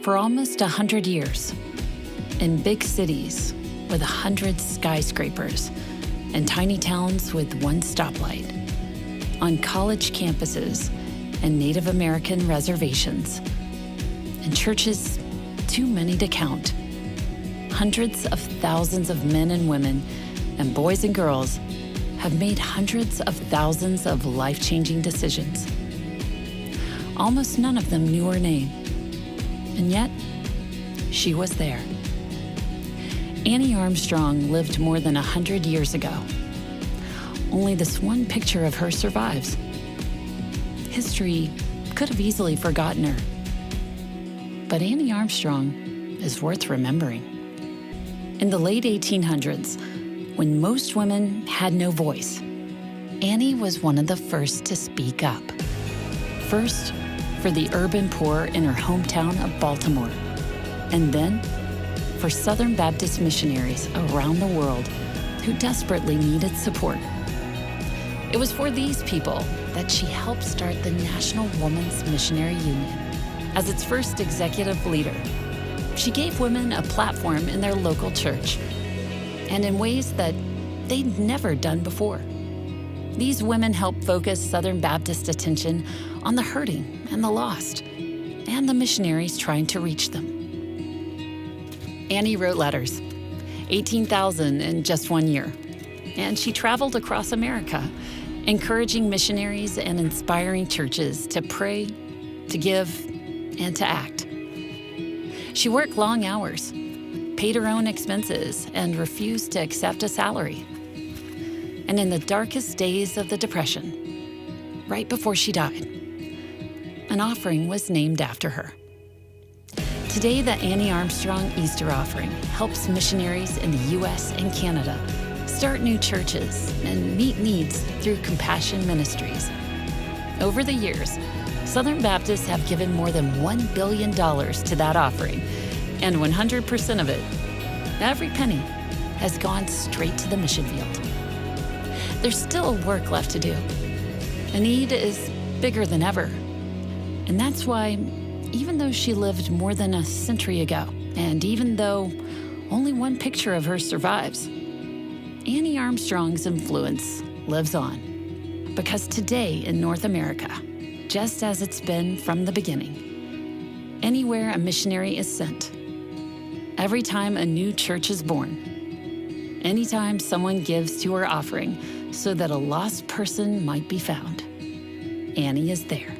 For almost 100 years, in big cities with 100 skyscrapers and tiny towns with one stoplight, on college campuses and Native American reservations, in churches too many to count, hundreds of thousands of men and women and boys and girls have made hundreds of thousands of life-changing decisions. Almost none of them knew her name, and yet she was there. Annie Armstrong lived more than 100 years ago. Only this one picture of her survives. History could have easily forgotten her. But Annie Armstrong is worth remembering. In the late 1800s, when most women had no voice, Annie was one of the first to speak up. First, for the urban poor in her hometown of Baltimore, and then for Southern Baptist missionaries around the world who desperately needed support. It was for these people that she helped start the National Women's Missionary Union. As its first executive leader, she gave women a platform in their local church, and in ways that they'd never done before. These women helped focus Southern Baptist attention on the hurting and the lost, and the missionaries trying to reach them. Annie wrote letters, 18,000 in just 1 year, and she traveled across America, encouraging missionaries and inspiring churches to pray, to give, and to act. She worked long hours, paid her own expenses, and refused to accept a salary. And in the darkest days of the Depression, right before she died, an offering was named after her. Today, the Annie Armstrong Easter Offering helps missionaries in the U.S. and Canada start new churches and meet needs through Compassion Ministries. Over the years, Southern Baptists have given more than $1 billion to that offering, and 100% of it, every penny, has gone straight to the mission field. There's still work left to do. The need is bigger than ever. And that's why, even though she lived more than a century ago, and even though only one picture of her survives, Annie Armstrong's influence lives on. Because today in North America, just as it's been from the beginning, anywhere a missionary is sent, every time a new church is born, anytime someone gives to her offering so that a lost person might be found, Annie is there.